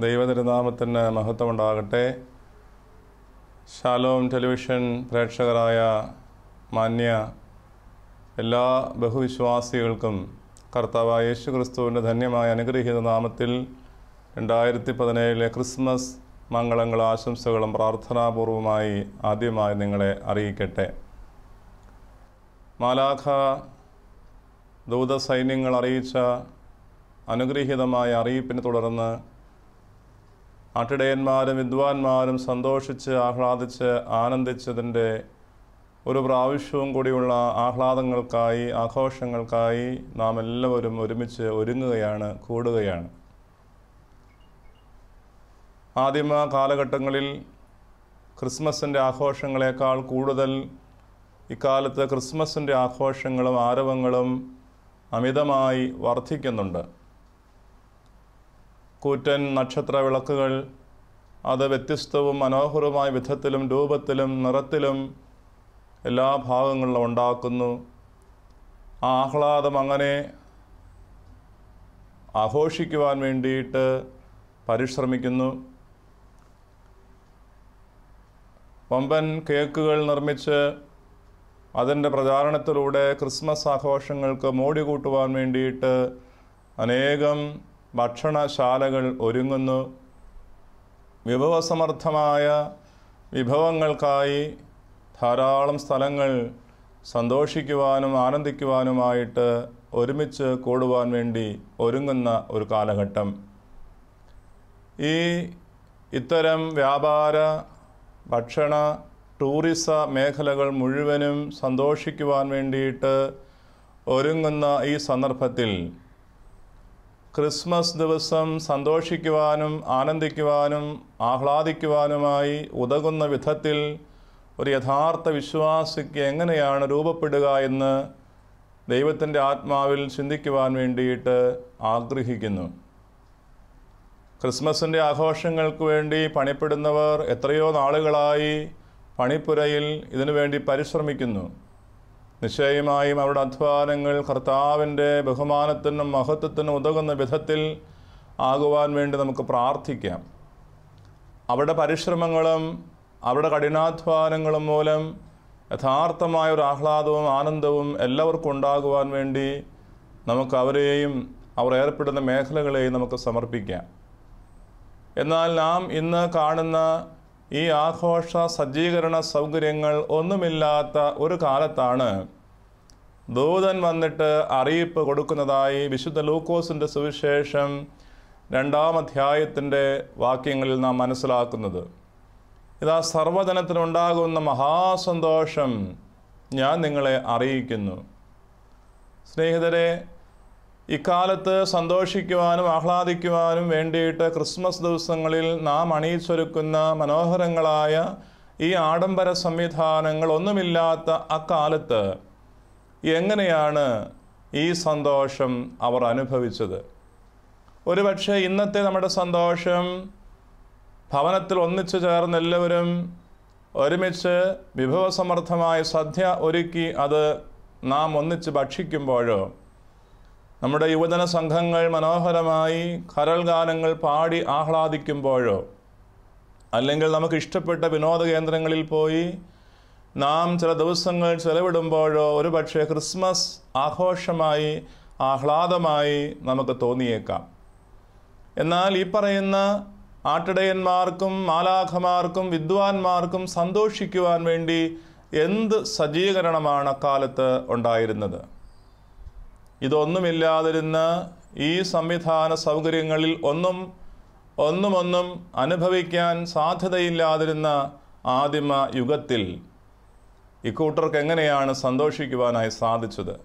ദൈവതിരുനാമത്തിന് മഹത്വമുണ്ടാകട്ടെ. Shalom television പ്രേക്ഷകരായ മാന്യ എല്ലാ ബഹുവിശ്വാസികൾക്കും കർത്താവായ യേശു ക്രിസ്തുവിൻ്റെ ധന്യമായ അനുഗ്രഹീത നാമത്തിൽ 2017 ക്രിസ്മസ് മംഗളങ്ങളും ആശംസകളും പ്രാർത്ഥനാപൂർവമായി ആദ്യമായി നിങ്ങളെ അറിയിക്കട്ടെ. മാലാഖ ദൂതസൈന്യങ്ങൾ അറിയിച്ച അനുഗ്രഹീതമായ അറിയിപ്പിനെ തുടർന്ന് ആട്ടിടയന്മാരും വിദ്വാൻമാരും സന്തോഷിച്ച് ആഹ്ലാദിച്ച് ആനന്ദിച്ചതിൻ്റെ ഒരു പ്രാവശ്യവും കൂടിയുള്ള ആഹ്ലാദങ്ങൾക്കായി ആഘോഷങ്ങൾക്കായി നാം എല്ലാവരും ഒരുമിച്ച് ഒരുങ്ങുകയാണ്, കൂടുകയാണ്. ആദിമ കാലഘട്ടങ്ങളിൽ ക്രിസ്മസിൻ്റെ ആഘോഷങ്ങളെക്കാൾ കൂടുതൽ ഇക്കാലത്ത് ക്രിസ്മസിൻ്റെ ആഘോഷങ്ങളും ആരവങ്ങളും അമിതമായി വർദ്ധിക്കുന്നുണ്ട്. കൂറ്റൻ നക്ഷത്ര വിളക്കുകൾ അത് വ്യത്യസ്തവും മനോഹരമായ വിധത്തിലും രൂപത്തിലും നിറത്തിലും എല്ലാ ഭാഗങ്ങളിലും ഉണ്ടാക്കുന്നു. ആ ആഹ്ലാദം അങ്ങനെ ആഘോഷിക്കുവാൻ വേണ്ടിയിട്ട് പരിശ്രമിക്കുന്നു. വമ്പൻ കേക്കുകൾ നിർമ്മിച്ച് അതിൻ്റെ പ്രചാരണത്തിലൂടെ ക്രിസ്മസ് ആഘോഷങ്ങൾക്ക് മോടി കൂട്ടുവാൻ വേണ്ടിയിട്ട് അനേകം ഭക്ഷണശാലകൾ ഒരുങ്ങുന്നു. വിഭവസമർത്ഥമായ വിഭവങ്ങൾക്കായി ധാരാളം സ്ഥലങ്ങൾ സന്തോഷിക്കുവാനും ആനന്ദിക്കുവാനുമായിട്ട് ഒരുമിച്ച് കൂടുവാൻ വേണ്ടി ഒരുങ്ങുന്ന ഒരു കാലഘട്ടം. ഇത്തരം വ്യാപാര ഭക്ഷണ ടൂറിസ മേഖലകൾ മുഴുവനും സന്തോഷിക്കുവാൻ വേണ്ടിയിട്ട് ഒരുങ്ങുന്ന ഈ സന്ദർഭത്തിൽ ക്രിസ്മസ് ദിവസം സന്തോഷിക്കുവാനും ആനന്ദിക്കുവാനും ആഹ്ലാദിക്കുവാനുമായി ഉതകുന്ന വിധത്തിൽ ഒരു യഥാർത്ഥ വിശ്വാസിക്ക് എങ്ങനെയാണ് രൂപപ്പെടുക എന്ന് ദൈവത്തിൻ്റെ ആത്മാവിൽ ചിന്തിക്കുവാൻ വേണ്ടിയിട്ട് ആഗ്രഹിക്കുന്നു. ക്രിസ്മസിൻ്റെ ആഘോഷങ്ങൾക്ക് വേണ്ടി പണിപ്പെടുന്നവർ എത്രയോ നാളുകളായി പണിപ്പുരയിൽ ഇതിനു വേണ്ടി പരിശ്രമിക്കുന്നു. നിശ്ചയമായും അവരുടെ അധ്വാനങ്ങൾ കർത്താവിൻ്റെ ബഹുമാനത്തിനും മഹത്വത്തിനും ഉതകുന്ന വിധത്തിൽ ആകുവാൻ വേണ്ടി നമുക്ക് പ്രാർത്ഥിക്കാം. അവരുടെ പരിശ്രമങ്ങളും അവരുടെ കഠിനാധ്വാനങ്ങളും മൂലം യഥാർത്ഥമായ ഒരു ആഹ്ലാദവും ആനന്ദവും എല്ലാവർക്കും ഉണ്ടാകുവാൻ വേണ്ടി നമുക്ക് അവരെയും അവർ ഏർപ്പെടുന്ന മേഖലകളെയും നമുക്ക് സമർപ്പിക്കാം. എന്നാൽ നാം ഇന്ന് കാണുന്ന ഈ ആഘോഷ സജ്ജീകരണ സൗകര്യങ്ങൾ ഒന്നുമില്ലാത്ത ഒരു കാലത്താണ് ദൂതൻ വന്നിട്ട് അറിയിപ്പ് കൊടുക്കുന്നതായി വിശുദ്ധ ലൂക്കോസിൻ്റെ സുവിശേഷം 2-ാം അധ്യായത്തിൻ്റെ വാക്യങ്ങളിൽ നാം മനസ്സിലാക്കുന്നത്. ഇതാ സർവ്വജനത്തിനുണ്ടാകുന്ന മഹാസന്തോഷം ഞാൻ നിങ്ങളെ അറിയിക്കുന്നു. സ്നേഹിതരെ, ഇക്കാലത്ത് സന്തോഷിക്കുവാനും ആഹ്ലാദിക്കുവാനും വേണ്ടിയിട്ട് ക്രിസ്മസ് ദിവസങ്ങളിൽ നാം അണിയിച്ചൊരുക്കുന്ന മനോഹരങ്ങളായ ഈ ആഡംബര സംവിധാനങ്ങൾ ഒന്നുമില്ലാത്ത അക്കാലത്ത് എങ്ങനെയാണ് ഈ സന്തോഷം അവർ അനുഭവിച്ചത്? ഒരുപക്ഷെ ഇന്നത്തെ നമ്മുടെ സന്തോഷം ഭവനത്തിൽ ഒന്നിച്ചു ചേർന്ന് എല്ലാവരും ഒരുമിച്ച് വിഭവസമർത്ഥമായ സദ്യ ഒരുക്കി അത് നാം ഒന്നിച്ച് ഭക്ഷിക്കുമ്പോഴോ, നമ്മുടെ യുവജന സംഘങ്ങൾ മനോഹരമായി കരൾ ഗാനങ്ങൾ പാടി ആഹ്ലാദിക്കുമ്പോഴോ, അല്ലെങ്കിൽ നമുക്ക് ഇഷ്ടപ്പെട്ട വിനോദ കേന്ദ്രങ്ങളിൽ പോയി നാം ചില ദിവസങ്ങൾ ചെലവിടുമ്പോഴോ ഒരുപക്ഷെ ക്രിസ്മസ് ആഘോഷമായി ആഹ്ലാദമായി നമുക്ക് തോന്നിയേക്കാം. എന്നാൽ ഈ പറയുന്ന ആട്ടിടയന്മാർക്കും മാലാഖമാർക്കും വിദ്വാൻമാർക്കും സന്തോഷിക്കുവാൻ വേണ്ടി എന്ത് സജ്ജീകരണമാണ് അക്കാലത്ത് ഉണ്ടായിരുന്നത്? ഇതൊന്നുമില്ലാതിരുന്ന ഈ സംവിധാന സൗകര്യങ്ങളിൽ ഒന്നും അനുഭവിക്കാൻ സാധ്യതയില്ലാതിരുന്ന ആദിമ യുഗത്തിൽ ഇക്കൂട്ടർക്ക് എങ്ങനെയാണ് സന്തോഷിക്കുവാനായി സാധിച്ചത്?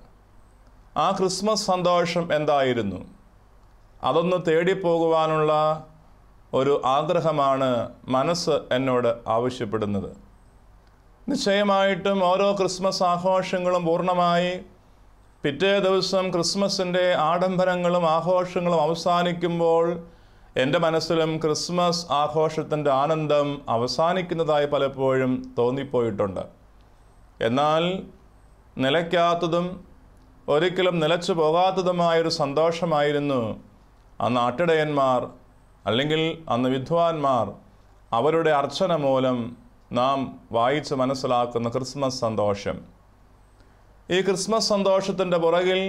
ആ ക്രിസ്മസ് സന്തോഷം എന്തായിരുന്നു? അതൊന്ന് തേടിപ്പോകുവാനുള്ള ഒരു ആഗ്രഹമാണ് മനസ്സ് എന്നോട് ആവശ്യപ്പെടുന്നത്. നിശ്ചയമായിട്ടും ഓരോ ക്രിസ്മസ് ആഘോഷങ്ങളും പൂർണ്ണമായി പിറ്റേ ദിവസം ക്രിസ്മസിൻ്റെ ആഡംബരങ്ങളും ആഘോഷങ്ങളും അവസാനിക്കുമ്പോൾ എൻ്റെ മനസ്സിലും ക്രിസ്മസ് ആഘോഷത്തിൻ്റെ ആനന്ദം അവസാനിക്കുന്നതായി പലപ്പോഴും തോന്നിപ്പോയിട്ടുണ്ട്. എന്നാൽ നിലയ്ക്കാത്തതും ഒരിക്കലും നിലച്ചു പോകാത്തതുമായൊരു സന്തോഷമായിരുന്നു അന്ന് ആട്ടിടയന്മാർ അല്ലെങ്കിൽ അന്ന് വിദ്വാൻമാർ അവരുടെ അർച്ചന മൂലം നാം വായിച്ച് മനസ്സിലാക്കുന്ന ക്രിസ്മസ് സന്തോഷം. ഈ ക്രിസ്മസ് സന്തോഷത്തിൻ്റെ പുറകിൽ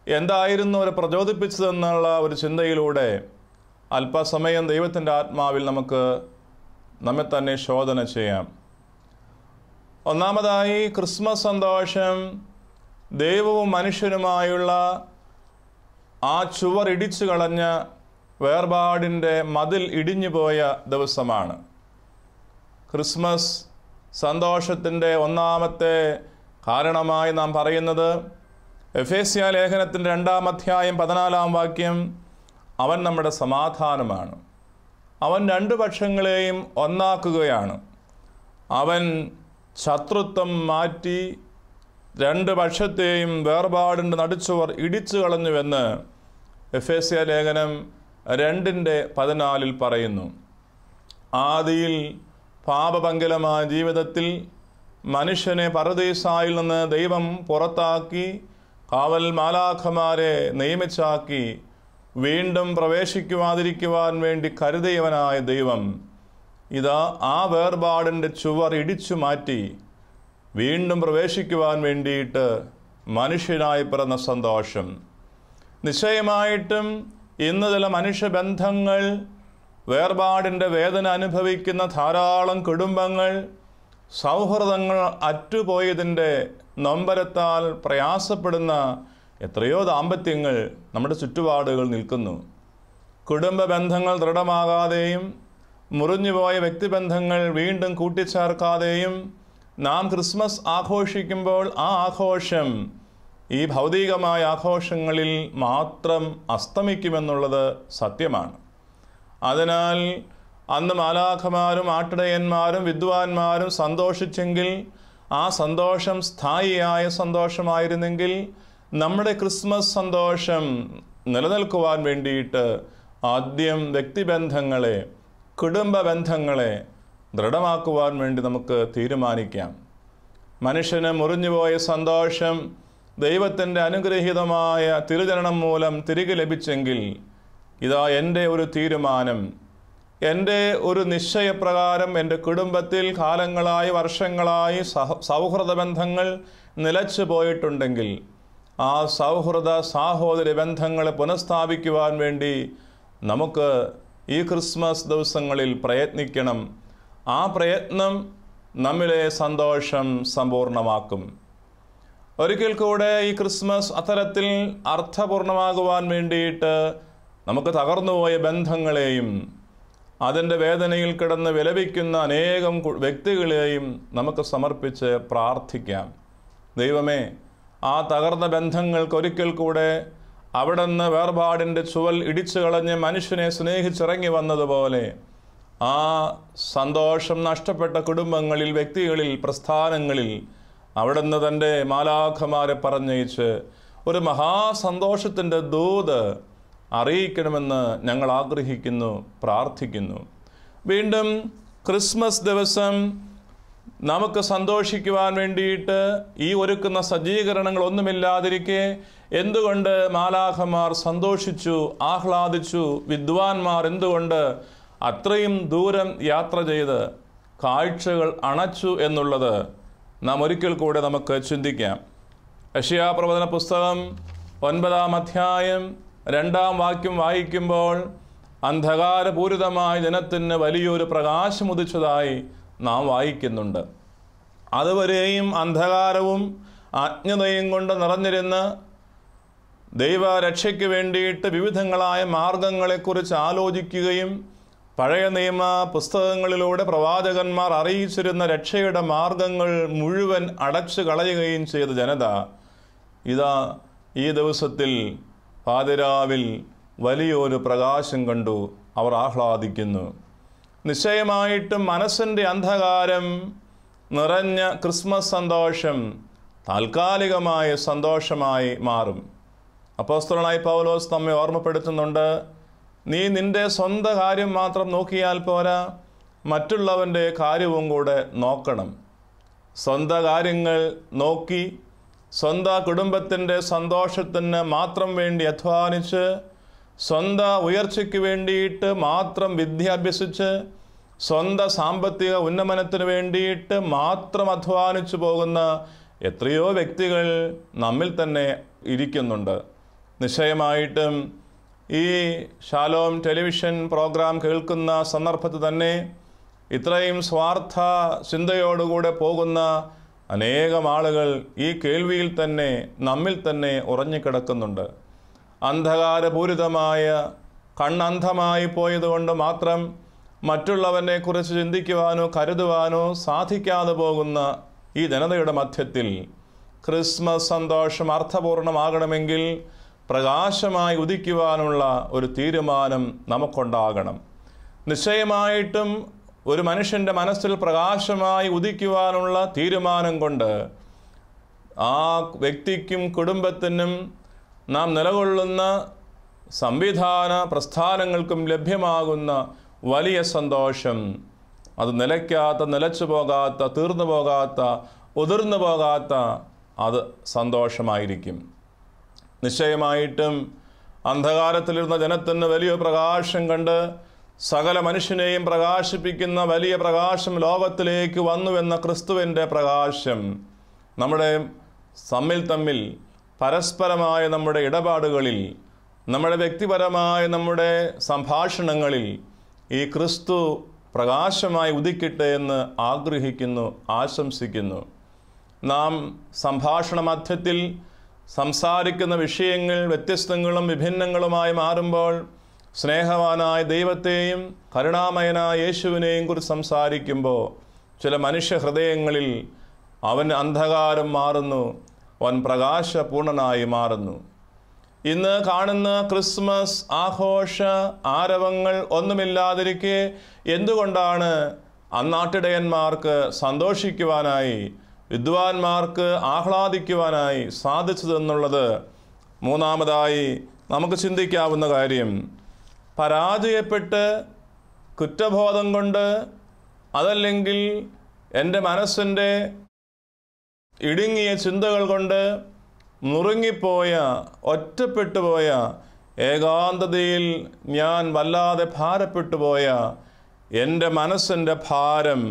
എന്തായിരുന്നു അവരെ പ്രചോദിപ്പിച്ചതെന്നുള്ള ഒരു ചിന്തയിലൂടെ അല്പസമയം ദൈവത്തിൻ്റെ ആത്മാവിൽ നമുക്ക് നമ്മെ തന്നെ ശോധന ചെയ്യാം. ഒന്നാമതായി, ക്രിസ്മസ് സന്തോഷം ദൈവവും മനുഷ്യനുമായുള്ള ആ ചുവർ ഇടിച്ചു കളഞ്ഞ വേർപാടിൻ്റെ മതിൽ ഇടിഞ്ഞുപോയ ദിവസമാണ്. ക്രിസ്മസ് സന്തോഷത്തിൻ്റെ ഒന്നാമത്തെ കാരണമായി നാം പറയുന്നത് എഫേസ്യ ലേഖനത്തിൻ്റെ 2-ാം അധ്യായം 14-ാം വാക്യം, അവൻ നമ്മുടെ സമാധാനമാണ്. അവൻ രണ്ടു പക്ഷങ്ങളെയും ഒന്നാക്കുകയാണ്. അവൻ ശത്രുത്വം മാറ്റി രണ്ട് പക്ഷത്തെയും വേർപാടിൻ്റെ നടുച്ചുവർ ഇടിച്ചു കളഞ്ഞുവെന്ന് എഫേസ്യ ലേഖനം 2:14 പറയുന്നു. ആദിയിൽ പാപപങ്കിലമായ ജീവിതത്തിൽ മനുഷ്യനെ പരദീസായിൽ നിന്ന് ദൈവം പുറത്താക്കി കാവൽ മാലാഖമാരെ നിയമിച്ചാക്കി വീണ്ടും പ്രവേശിക്കുവാതിരിക്കുവാൻ വേണ്ടി കരുതിയവനായ ദൈവം ഇതാ ആ വേർപാടിൻ്റെ ചുവർ ഇടിച്ചു മാറ്റി വീണ്ടും പ്രവേശിക്കുവാൻ വേണ്ടിയിട്ട് മനുഷ്യനായി പിറന്ന സന്തോഷം. നിശ്ചയമായിട്ടും ഇന്ന് ചില മനുഷ്യബന്ധങ്ങൾ വേർപാടിൻ്റെ വേദന അനുഭവിക്കുന്ന ധാരാളം കുടുംബങ്ങൾ സൗഹൃദങ്ങൾ അറ്റുപോയതിൻ്റെ നൊമ്പരത്താൽ പ്രയാസപ്പെടുന്ന എത്രയോ ദാമ്പത്യങ്ങൾ നമ്മുടെ ചുറ്റുപാടുകൾ നിൽക്കുന്നു. കുടുംബ ബന്ധങ്ങൾ ദൃഢമാകാതെയും മുറിഞ്ഞുപോയ വ്യക്തിബന്ധങ്ങൾ വീണ്ടും കൂട്ടിച്ചേർക്കാതെയും നാം ക്രിസ്മസ് ആഘോഷിക്കുമ്പോൾ ആ ആഘോഷം ഈ ഭൗതികമായ ആഘോഷങ്ങളിൽ മാത്രം അസ്തമിക്കുമെന്നുള്ളത് സത്യമാണ്. അതിനാൽ അന്ന് മാലാഖമാരും ആട്ടിടയന്മാരും വിദ്വാൻമാരും സന്തോഷിച്ചെങ്കിൽ ആ സന്തോഷം സ്ഥായിയായ സന്തോഷമായിരുന്നെങ്കിൽ നമ്മുടെ ക്രിസ്മസ് സന്തോഷം നിലനിൽക്കുവാൻ വേണ്ടിയിട്ട് ആദ്യം വ്യക്തിബന്ധങ്ങളെ കുടുംബ ബന്ധങ്ങളെ ദൃഢമാക്കുവാൻ വേണ്ടി നമുക്ക് തീരുമാനിക്കാം. മനുഷ്യന് മുറിഞ്ഞുപോയ സന്തോഷം ദൈവത്തിൻ്റെ അനുഗ്രഹീതമായ തിരുജനനം മൂലം തിരികെ ലഭിച്ചെങ്കിൽ ഇതാ എൻ്റെ ഒരു തീരുമാനം, എൻ്റെ ഒരു നിശ്ചയപ്രകാരം എൻ്റെ കുടുംബത്തിൽ കാലങ്ങളായി വർഷങ്ങളായി സൗഹൃദ ബന്ധങ്ങൾ നിലച്ചു പോയിട്ടുണ്ടെങ്കിൽ ആ സൗഹൃദ സാഹോദര്യ ബന്ധങ്ങളെ പുനഃസ്ഥാപിക്കുവാൻ വേണ്ടി നമുക്ക് ഈ ക്രിസ്മസ് ദിവസങ്ങളിൽ പ്രയത്നിക്കണം. ആ പ്രയത്നം നമ്മിലെ സന്തോഷം സമ്പൂർണ്ണമാക്കും. ഒരിക്കൽ കൂടെ ഈ ക്രിസ്മസ് അത്തരത്തിൽ അർത്ഥപൂർണമാകുവാൻ വേണ്ടിയിട്ട് നമുക്ക് തകർന്നുപോയ ബന്ധങ്ങളെയും അതിൻ്റെ വേദനയിൽ കിടന്ന് വിലപിക്കുന്ന അനേകം വ്യക്തികളെയും നമുക്ക് സമർപ്പിച്ച് പ്രാർത്ഥിക്കാം. ദൈവമേ, ആ തകർന്ന ബന്ധങ്ങൾക്ക് ഒരിക്കൽ കൂടെ അവിടെ നിന്ന് വേർപാടിൻ്റെ ചുവൽ ഇടിച്ചു കളഞ്ഞ് മനുഷ്യനെ സ്നേഹിച്ചിറങ്ങി വന്നതുപോലെ ആ സന്തോഷം നഷ്ടപ്പെട്ട കുടുംബങ്ങളിൽ, വ്യക്തികളിൽ, പ്രസ്ഥാനങ്ങളിൽ അവിടെ നിന്ന് തൻ്റെ മാലാഖമാരെ പറഞ്ഞയച്ച് ഒരു മഹാസന്തോഷത്തിൻ്റെ ദൂത് അറിയിക്കണമെന്ന് ഞങ്ങൾ ആഗ്രഹിക്കുന്നു, പ്രാർത്ഥിക്കുന്നു. വീണ്ടും ക്രിസ്മസ് ദിവസം നമുക്ക് സന്തോഷിക്കുവാൻ വേണ്ടിയിട്ട് ഈ ഒരുക്കുന്ന സജ്ജീകരണങ്ങളൊന്നുമില്ലാതിരിക്കെ എന്തുകൊണ്ട് മാലാഖമാർ സന്തോഷിച്ചു, ആഹ്ലാദിച്ചു? വിദ്വാൻമാർ എന്തുകൊണ്ട് അത്രയും ദൂരം യാത്ര ചെയ്ത് കാഴ്ചകൾ അണച്ചു എന്നുള്ളത് നാം ഒരിക്കൽ കൂടെ നമുക്ക് ചിന്തിക്കാം. യെശയ്യാ പ്രവചന പുസ്തകം 9-ാം അധ്യായം 2-ാം വാക്യം വായിക്കുമ്പോൾ അന്ധകാരപൂരിതമായ ജനത്തിന് വലിയൊരു പ്രകാശമുദിച്ചതായി നാം വായിക്കുന്നുണ്ട്. അതുവരെയും അന്ധകാരവും അജ്ഞതയും കൊണ്ട് നിറഞ്ഞിരുന്ന് ദൈവരക്ഷയ്ക്ക് വേണ്ടിയിട്ട് വിവിധങ്ങളായ മാർഗങ്ങളെക്കുറിച്ച് ആലോചിക്കുകയും പഴയ നിയമ പുസ്തകങ്ങളിലൂടെ പ്രവാചകന്മാർ അറിയിച്ചിരുന്ന രക്ഷയുടെ മാർഗങ്ങൾ മുഴുവൻ അടച്ചു കളയുകയും ചെയ്ത ജനത ഇതാ ഈ ദിവസത്തിൽ പാതിരാവിൽ വലിയൊരു പ്രകാശം കണ്ടു. അവർ ആഹ്ലാദിക്കുന്നു. നിശ്ചയമായിട്ടും മനസ്സിൻ്റെ അന്ധകാരം നിറഞ്ഞ ക്രിസ്മസ് സന്തോഷം താൽക്കാലികമായ സന്തോഷമായി മാറും. അപ്പോസ്തലനായ പൗലോസ് നമ്മെ ഓർമ്മപ്പെടുത്തുന്നുണ്ട്, നീ നിൻ്റെ സ്വന്തം കാര്യം മാത്രം നോക്കിയാൽ പോരാ, മറ്റുള്ളവൻ്റെ കാര്യവും കൂടെ നോക്കണം. സ്വന്തം കാര്യങ്ങൾ നോക്കി സ്വന്തം കുടുംബത്തിൻ്റെ സന്തോഷത്തിന് മാത്രം വേണ്ടി അധ്വാനിച്ച് സ്വന്തം ഉയർച്ചയ്ക്ക് വേണ്ടിയിട്ട് മാത്രം വിദ്യ അഭ്യസിച്ച് സ്വന്തം സാമ്പത്തിക ഉന്നമനത്തിന് വേണ്ടിയിട്ട് മാത്രം അധ്വാനിച്ചു പോകുന്ന എത്രയോ വ്യക്തികൾ നമ്മിൽ തന്നെ ഇരിക്കുന്നുണ്ട്. നിശ്ചയമായിട്ടും ഈ ഷാലോം ടെലിവിഷൻ പ്രോഗ്രാം കേൾക്കുന്ന സന്ദർഭത്തിൽ തന്നെ ഇത്രയും സ്വാർത്ഥ ചിന്തയോടുകൂടെ പോകുന്ന അനേകം ആളുകൾ ഈ കേൾവിയിൽ തന്നെ നമ്മിൽ തന്നെ ഉറഞ്ഞുകിടക്കുന്നുണ്ട്. അന്ധകാരപൂരിതമായ കണ്ണന്ധമായി പോയതുകൊണ്ട് മാത്രം മറ്റുള്ളവനെക്കുറിച്ച് ചിന്തിക്കുവാനോ കരുതുവാനോ സാധിക്കാതെ പോകുന്ന ഈ ജനതയുടെ മധ്യത്തിൽ ക്രിസ്മസ് സന്തോഷം അർത്ഥപൂർണമാകണമെങ്കിൽ പ്രകാശമായി ഉദിക്കുവാനുള്ള ഒരു തീരുമാനം നമുക്കുണ്ടാകണം. നിശ്ചയമായിട്ടും ഒരു മനുഷ്യൻ്റെ മനസ്സിൽ പ്രകാശമായി ഉദിക്കുവാനുള്ള തീരുമാനം കൊണ്ട് ആ വ്യക്തിക്കും കുടുംബത്തിനും നാം നിലകൊള്ളുന്ന സംവിധാന പ്രസ്ഥാനങ്ങൾക്കും ലഭ്യമാകുന്ന വലിയ സന്തോഷം അത് നിലയ്ക്കാത്ത, നിലച്ചു പോകാത്ത, തീർന്നു പോകാത്ത, ഉതിർന്നു പോകാത്ത അത് സന്തോഷമായിരിക്കും. നിശ്ചയമായിട്ടും അന്ധകാരത്തിലിരുന്ന ജനത്തിന് വലിയ പ്രകാശം കണ്ട് സകല മനുഷ്യനെയും പ്രകാശിപ്പിക്കുന്ന വലിയ പ്രകാശം ലോകത്തിലേക്ക് വന്നുവെന്ന ക്രിസ്തുവിൻ്റെ പ്രകാശം നമ്മുടെ തമ്മിൽ പരസ്പരമായ നമ്മുടെ ഇടപാടുകളിൽ, നമ്മുടെ വ്യക്തിപരമായ നമ്മുടെ സംഭാഷണങ്ങളിൽ ഈ ക്രിസ്തു പ്രകാശമായി ഉദിക്കട്ടെ എന്ന് ആഗ്രഹിക്കുന്നു, ആശംസിക്കുന്നു. നാം സംഭാഷണ മധ്യത്തിൽ സംസാരിക്കുന്ന വിഷയങ്ങൾ വ്യത്യസ്തങ്ങളും വിഭിന്നങ്ങളുമായി മാറുമ്പോൾ സ്നേഹവാനായ ദൈവത്തെയും കരുണാമയനായ യേശുവിനെയും കുറിച്ച് സംസാരിക്കുമ്പോൾ ചില മനുഷ്യ ഹൃദയങ്ങളിൽ അവൻ അന്ധകാരം മാറുന്നു, അവൻ പ്രകാശപൂർണനായി മാറുന്നു. ഇന്ന് കാണുന്ന ക്രിസ്മസ് ആഘോഷ ആരവങ്ങൾ ഒന്നുമില്ലാതിരിക്കെ എന്തുകൊണ്ടാണ് അന്നാട്ടിടയന്മാർക്ക് സന്തോഷിക്കുവാനായി, വിദ്വാൻമാർക്ക് ആഹ്ലാദിക്കുവാനായി സാധിച്ചതെന്നുള്ളത് മൂന്നാമതായി നമുക്ക് ചിന്തിക്കാവുന്ന കാര്യം. പരാജയപ്പെട്ട് കുറ്റബോധം കൊണ്ട്, അതല്ലെങ്കിൽ എൻ്റെ മനസ്സിൻ്റെ ഇടുങ്ങിയ ചിന്തകൾ കൊണ്ട് നുറുങ്ങിപ്പോയ, ഒറ്റപ്പെട്ടുപോയ, ഏകാന്തതയിൽ ഞാൻ വല്ലാതെ ഭാരപ്പെട്ടുപോയ എൻ്റെ മനസ്സിൻ്റെ ഭാരം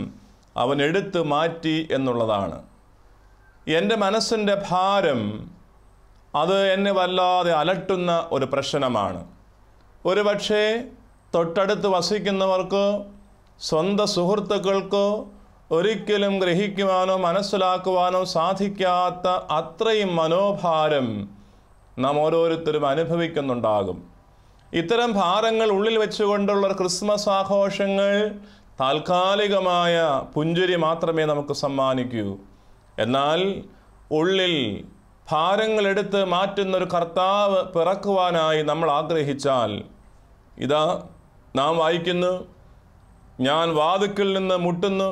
അവൻ എടുത്തു മാറ്റി എന്നുള്ളതാണ്. എൻ്റെ മനസ്സിൻ്റെ ഭാരം അത് എന്നെ വല്ലാതെ അലട്ടുന്ന ഒരു പ്രശ്നമാണ്. ഒരുപക്ഷേ തൊട്ടടുത്ത് വസിക്കുന്നവർക്കോ സ്വന്തം സുഹൃത്തുക്കൾക്കോ ഒരിക്കലും ഗ്രഹിക്കുവാനോ മനസ്സിലാക്കുവാനോ സാധിക്കാത്ത അത്രയും മനോഭാരം നാം ഓരോരുത്തരും അനുഭവിക്കുന്നുണ്ടാകും. ഇത്തരം ഭാരങ്ങൾ ഉള്ളിൽ വെച്ചുകൊണ്ടുള്ള ക്രിസ്മസ് ആഘോഷങ്ങൾ താൽക്കാലികമായ പുഞ്ചിരി മാത്രമേ നമുക്ക് സമ്മാനിക്കൂ. എന്നാൽ ഉള്ളിൽ ഭാരങ്ങളെടുത്ത് മാറ്റുന്നൊരു കർത്താവ് പിറക്കുവാനായി നമ്മൾ ആഗ്രഹിച്ചാൽ, ഇതാ നാം വായിക്കുന്നു, ഞാൻ വാതിൽക്കൽ നിന്ന് മുട്ടുന്നു,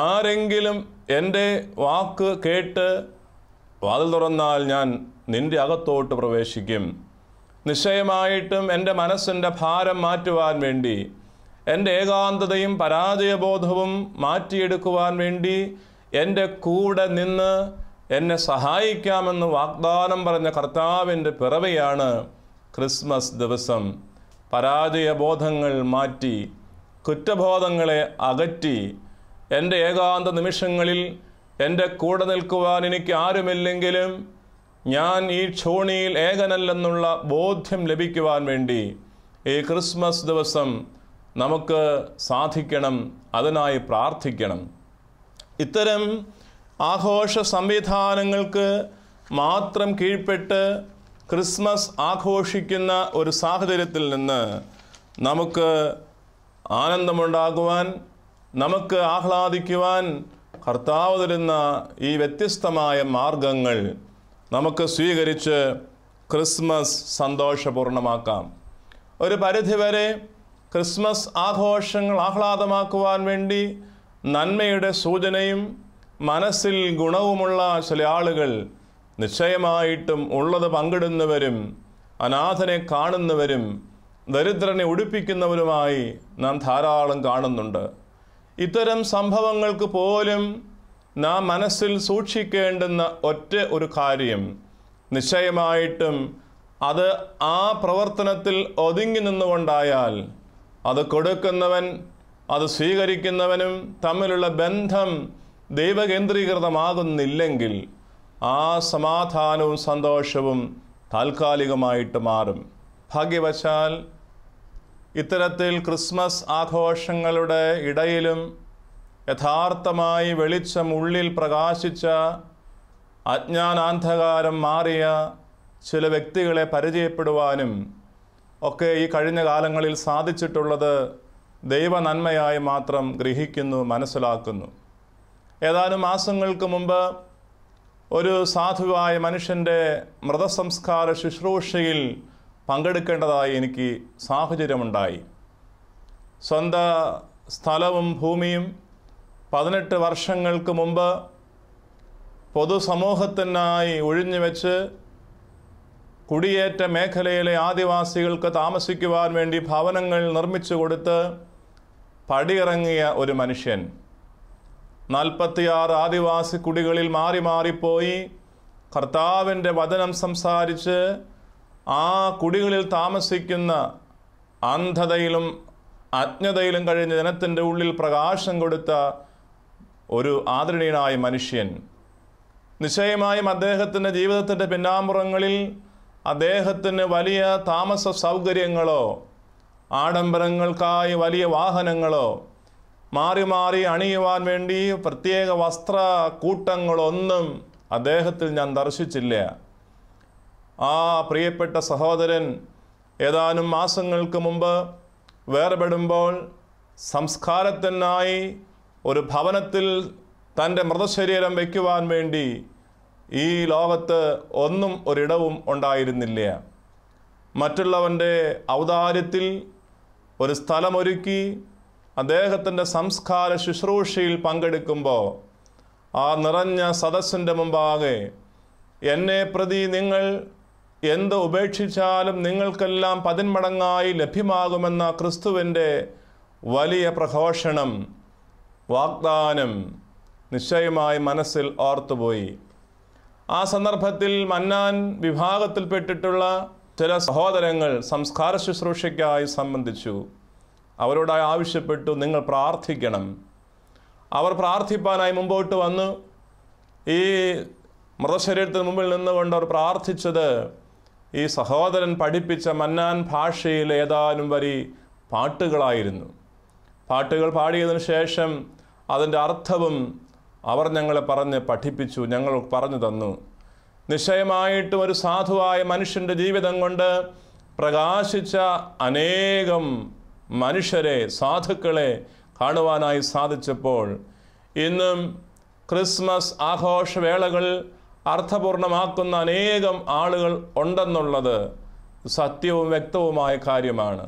ആരെങ്കിലും എൻ്റെ വാക്ക് കേട്ട് വാതിൽ തുറന്നാൽ ഞാൻ നിൻ്റെ അകത്തോട്ട് പ്രവേശിക്കും. നിശ്ചയമായിട്ടും എൻ്റെ മനസ്സിൻ്റെ ഭാരം മാറ്റുവാൻ വേണ്ടി, എൻ്റെ ഏകാന്തതയും പരാജയബോധവും മാറ്റിയെടുക്കുവാൻ വേണ്ടി എൻ്റെ കൂടെ നിന്ന് എന്നെ സഹായിക്കാമെന്ന് വാഗ്ദാനം പറഞ്ഞ കർത്താവിൻ്റെ പിറവിയാണ് ക്രിസ്മസ് ദിവസം. പരാജയബോധങ്ങൾ മാറ്റി, കുറ്റബോധങ്ങളെ അകറ്റി, എൻ്റെ ഏകാന്ത നിമിഷങ്ങളിൽ എൻ്റെ കൂടെ നിൽക്കുവാൻ എനിക്ക് ആരുമില്ലെങ്കിലും ഞാൻ ഈ ക്ഷോണിയിൽ ഏകനല്ലെന്നുള്ള ബോധ്യം ലഭിക്കുവാൻ വേണ്ടി ഈ ക്രിസ്മസ് ദിവസം നമുക്ക് സാധിക്കണം. അതിനായി പ്രാർത്ഥിക്കണം. ഇത്തരം ആഘോഷ സംവിധാനങ്ങൾക്ക് മാത്രം കീഴ്പ്പെട്ട് ക്രിസ്മസ് ആഘോഷിക്കുന്ന ഒരു സാഹചര്യത്തിൽ നിന്ന് നമുക്ക് ആനന്ദമുണ്ടാകുവാൻ, നമുക്ക് ആഹ്ലാദിക്കുവാൻ കർത്താവ് തരുന്ന ഈ വ്യത്യസ്തമായ മാർഗങ്ങൾ നമുക്ക് സ്വീകരിച്ച് ക്രിസ്മസ് സന്തോഷപൂർണ്ണമാക്കാം. ഒരു പരിധിവരെ ക്രിസ്മസ് ആഘോഷങ്ങൾ ആഹ്ലാദമാക്കുവാൻ വേണ്ടി നന്മയുടെ സൂചനയും മനസ്സിൽ ഗുണവുമുള്ള ചില ആളുകൾ നിശ്ചയമായിട്ടും ഉള്ളത് പങ്കിടുന്നവരും അനാഥനെ കാണുന്നവരും ദരിദ്രനെ ഉടുപ്പിക്കുന്നവരുമായി നാം ധാരാളം കാണുന്നുണ്ട്. ഇത്തരം സംഭവങ്ങൾക്ക് പോലും നാം മനസ്സിൽ സൂക്ഷിക്കേണ്ടുന്ന ഒരു കാര്യം, നിശ്ചയമായിട്ടും അത് ആ പ്രവർത്തനത്തിൽ ഒതുങ്ങി നിന്നുകൊണ്ടായാൽ അത് കൊടുക്കുന്നവൻ അത് സ്വീകരിക്കുന്നവനും തമ്മിലുള്ള ബന്ധം ദൈവകേന്ദ്രീകൃതമാകുന്നില്ലെങ്കിൽ ആ സമാധാനവും സന്തോഷവും താൽക്കാലികമായിട്ട് മാറും. ഭാഗ്യവശാൽ ഇത്തരത്തിൽ ക്രിസ്മസ് ആഘോഷങ്ങളുടെ ഇടയിലും യഥാർത്ഥമായി വെളിച്ചം ഉള്ളിൽ പ്രകാശിച്ച അജ്ഞാനാന്ധകാരം മാറിയ ചില വ്യക്തികളെ പരിചയപ്പെടുവാനും ഒക്കെ ഈ കഴിഞ്ഞ കാലങ്ങളിൽ സാധിച്ചിട്ടുള്ളത് ദൈവ നന്മയായി മാത്രം ഗ്രഹിക്കുന്നു, മനസ്സിലാക്കുന്നു. ഏതാനും മാസങ്ങൾക്ക് മുമ്പ് ഒരു സാധുവായ മനുഷ്യൻ്റെ മൃതസംസ്കാര ശുശ്രൂഷയിൽ പങ്കെടുക്കേണ്ടതായി എനിക്ക് സാഹചര്യമുണ്ടായി. സ്വന്തം സ്ഥലവും ഭൂമിയും 18 വർഷങ്ങൾക്ക് മുമ്പ് പൊതുസമൂഹത്തിനായി ഒഴിഞ്ഞുവെച്ച് കുടിയേറ്റ മേഖലയിലെ ആദിവാസികൾക്ക് താമസിക്കുവാൻ വേണ്ടി ഭവനങ്ങൾ നിർമ്മിച്ചു കൊടുത്ത് പടിയിറങ്ങിയ ഒരു മനുഷ്യൻ 46 ആദിവാസി കുടികളിൽ മാറി മാറിപ്പോയി കർത്താവിൻ്റെ വചനം സംസാരിച്ച് ആ കുടികളിൽ താമസിക്കുന്ന അന്ധതയിലും അജ്ഞതയിലും കഴിഞ്ഞ ജനത്തിൻ്റെ ഉള്ളിൽ പ്രകാശം കൊടുത്ത ഒരു ആദരണീയനായ മനുഷ്യൻ. നിശ്ചയമായും അദ്ദേഹത്തിൻ്റെ ജീവിതത്തിൻ്റെ പിന്നാമ്പുറങ്ങളിൽ അദ്ദേഹത്തിന് വലിയ താമസ സൗകര്യങ്ങളോ ആഡംബരങ്ങൾക്കായി വലിയ വാഹനങ്ങളോ മാറി മാറി അണിയുവാൻ വേണ്ടി പ്രത്യേക വസ്ത്ര കൂട്ടങ്ങളൊന്നും അദ്ദേഹത്തിൽ ഞാൻ ദർശിച്ചില്ല. ആ പ്രിയപ്പെട്ട സഹോദരൻ ഏതാനും മാസങ്ങൾക്ക് മുമ്പ് വേർപെടുമ്പോൾ സംസ്കാരത്തിനായി ഒരു ഭവനത്തിൽ തൻ്റെ മൃതശരീരം വയ്ക്കുവാൻ വേണ്ടി ഈ ലോകത്ത് ഒന്നും ഒരിടവും ഉണ്ടായിരുന്നില്ല. മറ്റുള്ളവൻ്റെ ഔദാര്യത്തിൽ ഒരു സ്ഥലമൊരുക്കി അദ്ദേഹത്തിൻ്റെ സംസ്കാര ശുശ്രൂഷയിൽ പങ്കെടുക്കുമ്പോൾ ആ നിറഞ്ഞ സദസ്സിൻ്റെ മുമ്പാകെ എന്നെ പ്രതി നിങ്ങൾ എന്ത് ഉപേക്ഷിച്ചാലും നിങ്ങൾക്കെല്ലാം 10 മടങ്ങായി ലഭ്യമാകുമെന്ന ക്രിസ്തുവിൻ്റെ വലിയ പ്രഘോഷണം, വാഗ്ദാനം നിശ്ചയമായി മനസ്സിൽ ഓർത്തുപോയി. ആ സന്ദർഭത്തിൽ മന്നാൻ വിഭാഗത്തിൽപ്പെട്ടിട്ടുള്ള ചില സഹോദരങ്ങൾ സംസ്കാര ശുശ്രൂഷയ്ക്കായി സംബന്ധിച്ചു. അവരോടായി ആവശ്യപ്പെട്ടു, നിങ്ങൾ പ്രാർത്ഥിക്കണം. അവർ പ്രാർത്ഥിപ്പാനായി മുമ്പോട്ട് വന്നു. ഈ മൃതശരീരത്തിന് മുമ്പിൽ നിന്നുകൊണ്ട് അവർ പ്രാർത്ഥിച്ചത് ഈ സഹോദരൻ പഠിപ്പിച്ച മന്നാൻ ഭാഷയിൽ ഏതാനും വരി പാട്ടുകളായിരുന്നു. പാട്ടുകൾ പാടിയതിനു ശേഷം അതിൻ്റെ അർത്ഥവും അവർ ഞങ്ങളെ പറഞ്ഞ് പഠിപ്പിച്ചു, ഞങ്ങൾ പറഞ്ഞു തന്നു. നിശ്ചയമായിട്ടും ഒരു സാധുവായ മനുഷ്യൻ്റെ ജീവിതം കൊണ്ട് പ്രകാശിച്ച അനേകം മനുഷ്യരെ, സാധുക്കളെ കാണുവാനായി സാധിച്ചപ്പോൾ ഇന്നും ക്രിസ്മസ് ആഘോഷവേളകൾ അർത്ഥപൂർണമാക്കുന്ന അനേകം ആളുകൾ ഉണ്ടെന്നുള്ളത് സത്യവും വ്യക്തവുമായ കാര്യമാണ്.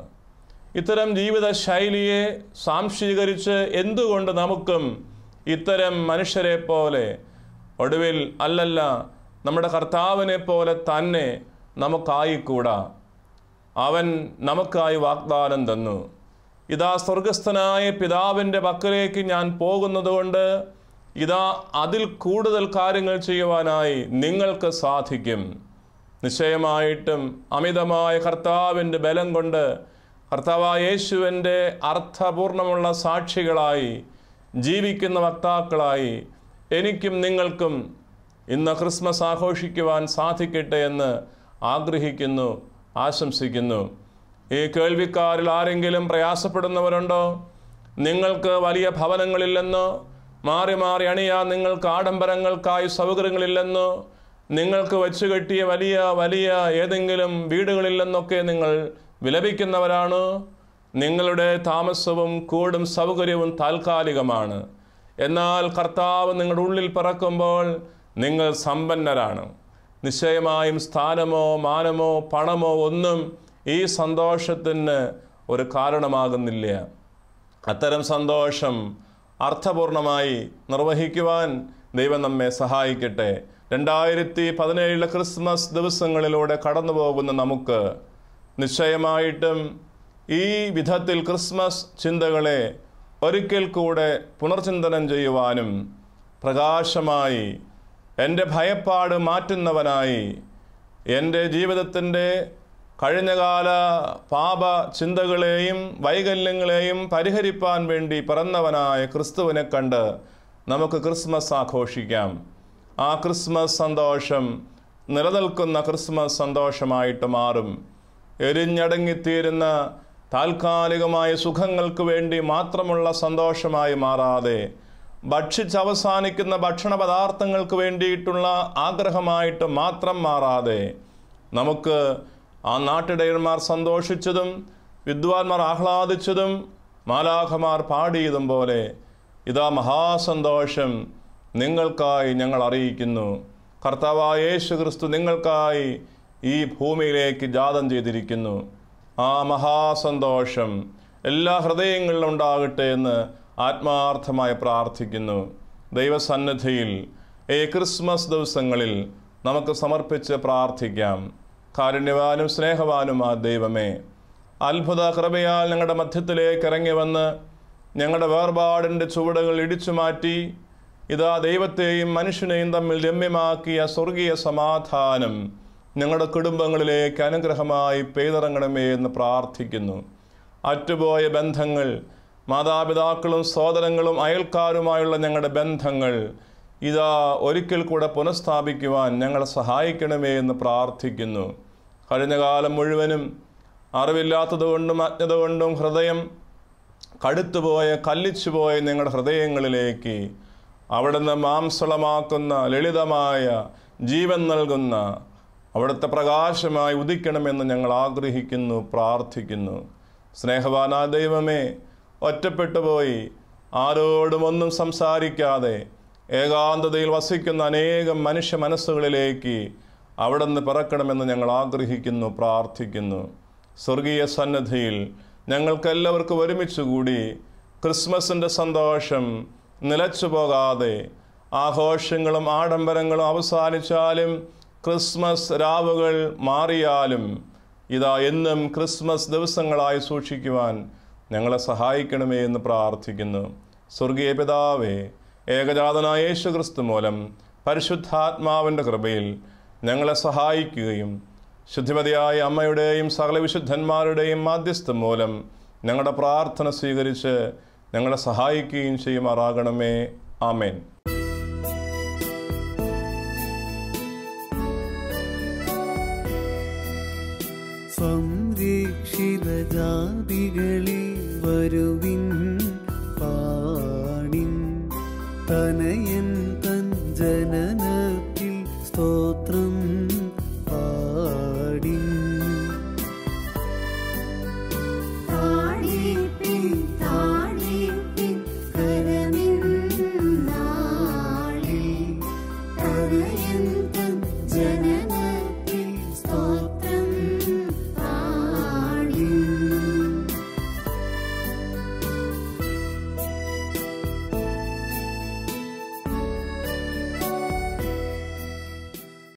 ഇത്തരം ജീവിത ശൈലിയെ സാംശീകരിച്ച് എന്തുകൊണ്ട് നമുക്കും ഇത്തരം മനുഷ്യരെ പോലെ ഒടുവിൽ അല്ലല്ല നമ്മുടെ കർത്താവിനെ പോലെ തന്നെ നമുക്കായിക്കൂടാ? അവൻ നമുക്കായി വാഗ്ദാനം തന്നു. ഇതാ സ്വർഗസ്ഥനായ പിതാവിൻ്റെ പക്കലേക്ക് ഞാൻ പോകുന്നതുകൊണ്ട് ഇതാ അതിൽ കൂടുതൽ കാര്യങ്ങൾ ചെയ്യുവാനായി നിങ്ങൾക്ക് സാധിക്കും. നിശ്ചയമായിട്ടും അമിതമായ കർത്താവിൻ്റെ ബലം കൊണ്ട് കർത്താവായ യേശുവിൻ്റെ അർത്ഥപൂർണമുള്ള സാക്ഷികളായി ജീവിക്കുന്ന വക്താക്കളായി എനിക്കും നിങ്ങൾക്കും ഇന്ന് ക്രിസ്മസ് ആഘോഷിക്കുവാൻ സാധിക്കട്ടെ എന്ന് ആഗ്രഹിക്കുന്നു, ആശംസിക്കുന്നു. ഈ കേൾവിക്കാരിൽ ആരെങ്കിലും പ്രയാസപ്പെടുന്നവരുണ്ടോ? നിങ്ങൾക്ക് വലിയ ഭവനങ്ങളില്ലെന്നോ, മാറി മാറി അണിയാൻ നിങ്ങൾക്ക് ആഡംബരങ്ങൾക്കായി സൗകര്യങ്ങളില്ലെന്നോ, നിങ്ങൾക്ക് വെച്ചു കെട്ടിയ വലിയ വലിയ ഏതെങ്കിലും വീടുകളില്ലെന്നൊക്കെ നിങ്ങൾ വിലപിക്കുന്നവരാണ്. നിങ്ങളുടെ താമസവും കൂടും സൗകര്യവും താൽക്കാലികമാണ്. എന്നാൽ കർത്താവ് നിങ്ങളുടെ ഉള്ളിൽ പിറക്കുമ്പോൾ നിങ്ങൾ സമ്പന്നരാണ്. നിശ്ചയമായും സ്ഥാനമോ മാനമോ പണമോ ഒന്നും ഈ സന്തോഷത്തിന് ഒരു കാരണമാകുന്നില്ല. അത്തരം സന്തോഷം അർത്ഥപൂർണമായി നിർവഹിക്കുവാൻ ദൈവം നമ്മെ സഹായിക്കട്ടെ. 2017 ക്രിസ്മസ് ദിവസങ്ങളിലൂടെ കടന്നു പോകുന്ന നമുക്ക് നിശ്ചയമായിട്ടും ഈ വിധത്തിൽ ക്രിസ്മസ് ചിന്തകളെ ഒരിക്കൽ കൂടെ പുനർചിന്തനം ചെയ്യുവാനും പ്രകാശമായി എൻ്റെ ഭയപ്പാട് മാറ്റുന്നവനായി എൻ്റെ ജീവിതത്തിൻ്റെ കഴിഞ്ഞകാല പാപ ചിന്തകളെയും വൈകല്യങ്ങളെയും പരിഹരിപ്പാൻ വേണ്ടി പിറന്നവനായ ക്രിസ്തുവിനെ കണ്ട് നമുക്ക് ക്രിസ്മസ് ആഘോഷിക്കാം. ആ ക്രിസ്മസ് സന്തോഷം നിലനിൽക്കുന്ന ക്രിസ്മസ് സന്തോഷമായിട്ട് മാറും. എരിഞ്ഞടങ്ങിത്തീരുന്ന താൽക്കാലികമായ സുഖങ്ങൾക്ക് വേണ്ടി മാത്രമുള്ള സന്തോഷമായി മാറാതെ, ഭക്ഷിച്ചവസാനിക്കുന്ന ഭക്ഷണ പദാർത്ഥങ്ങൾക്ക് വേണ്ടിയിട്ടുള്ള ആഗ്രഹമായിട്ട് മാത്രം മാറാതെ, നമുക്ക് ആ നാട്ടിടയന്മാർ സന്തോഷിച്ചതും വിദ്വാൻമാർ ആഹ്ലാദിച്ചതും മാലാഖമാർ പാടിയതും പോലെ ഇതാ മഹാസന്തോഷം നിങ്ങൾക്കായി ഞങ്ങൾ അറിയിക്കുന്നു. കർത്താവായ യേശു ക്രിസ്തു നിങ്ങൾക്കായി ഈ ഭൂമിയിലേക്ക് ജാതം ചെയ്തിരിക്കുന്നു. ആ മഹാസന്തോഷം എല്ലാ ഹൃദയങ്ങളിലും ഉണ്ടാകട്ടെ എന്ന് ആത്മാർത്ഥമായി പ്രാർത്ഥിക്കുന്നു. ദൈവസന്നിധിയിൽ ഈ ക്രിസ്മസ് ദിവസങ്ങളിൽ നമുക്ക് സമർപ്പിച്ച് പ്രാർത്ഥിക്കാം. കാരുണ്യവാനും സ്നേഹവാനുമാ ദൈവമേ, അത്ഭുത കൃപയാൽ ഞങ്ങളുടെ മധ്യത്തിലേക്ക് ഇറങ്ങി വന്ന് ഞങ്ങളുടെ വേർപാടിൻ്റെ ചുവടുകൾ ഇടിച്ചു മാറ്റി ഇതാ ദൈവത്തെയും മനുഷ്യനെയും തമ്മിൽ രമ്യമാക്കിയ സ്വർഗീയ സമാധാനം ഞങ്ങളുടെ കുടുംബങ്ങളിലേക്ക് അനുഗ്രഹമായി പെയ്തിറങ്ങണമേ എന്ന് പ്രാർത്ഥിക്കുന്നു. അറ്റുപോയ ബന്ധങ്ങൾ, മാതാപിതാക്കളും സഹോദരങ്ങളും അയൽക്കാരുമായുള്ള ഞങ്ങളുടെ ബന്ധങ്ങൾ ഇതാ ഒരിക്കൽ കൂടെ പുനഃസ്ഥാപിക്കുവാൻ ഞങ്ങളെ സഹായിക്കണമേ എന്ന് പ്രാർത്ഥിക്കുന്നു. കഴിഞ്ഞ കാലം മുഴുവനും അറിവില്ലാത്തതുകൊണ്ടും അജ്ഞത കൊണ്ടും ഹൃദയം കടുത്തുപോയ കല്ലിച്ചുപോയ ഞങ്ങളുടെ ഹൃദയങ്ങളിലേക്ക് അവിടുന്ന് മാംസളമാക്കുന്ന ലളിതമായ ജീവൻ നൽകുന്ന അവിടുത്തെ പ്രകാശമായി ഉദിക്കണമെന്ന് ഞങ്ങൾ ആഗ്രഹിക്കുന്നു, പ്രാർത്ഥിക്കുന്നു. സ്നേഹവാനായ ദൈവമേ, ഒറ്റപ്പെട്ടു പോയി ആരോടും ഒന്നും സംസാരിക്കാതെ ഏകാന്തതയിൽ വസിക്കുന്ന അനേകം മനുഷ്യ മനസ്സുകളിലേക്ക് അവിടുന്ന് പിറക്കണമെന്ന് ഞങ്ങൾ ആഗ്രഹിക്കുന്നു, പ്രാർത്ഥിക്കുന്നു. സ്വർഗീയ സന്നിധിയിൽ ഞങ്ങൾക്കെല്ലാവർക്കും ഒരുമിച്ചുകൂടി ക്രിസ്മസിൻ്റെ സന്തോഷം നിലച്ചു പോകാതെ, ആഘോഷങ്ങളും ആഡംബരങ്ങളും അവസാനിച്ചാലും ക്രിസ്മസ് രാവുകൾ മാറിയാലും ഇതാ എന്നും ക്രിസ്മസ് ദിവസങ്ങളായി സൂക്ഷിക്കുവാൻ ഞങ്ങളെ സഹായിക്കണമേ എന്ന് പ്രാർത്ഥിക്കുന്നു. സ്വർഗീയ പിതാവേ, ഏകജാതനായ യേശു ക്രിസ്തു മൂലം പരിശുദ്ധാത്മാവിൻ്റെ കൃപയിൽ ഞങ്ങളെ സഹായിക്കുകയും ശുദ്ധിമതിയായ അമ്മയുടെയും സകല വിശുദ്ധന്മാരുടെയും മാധ്യസ്ഥം മൂലം ഞങ്ങളുടെ പ്രാർത്ഥന സ്വീകരിച്ച് ഞങ്ങളെ സഹായിക്കുകയും ചെയ്യുമാറാകണമേ. ആമേൻ. സംരക്ഷിത ജാതികളിൽ വരുക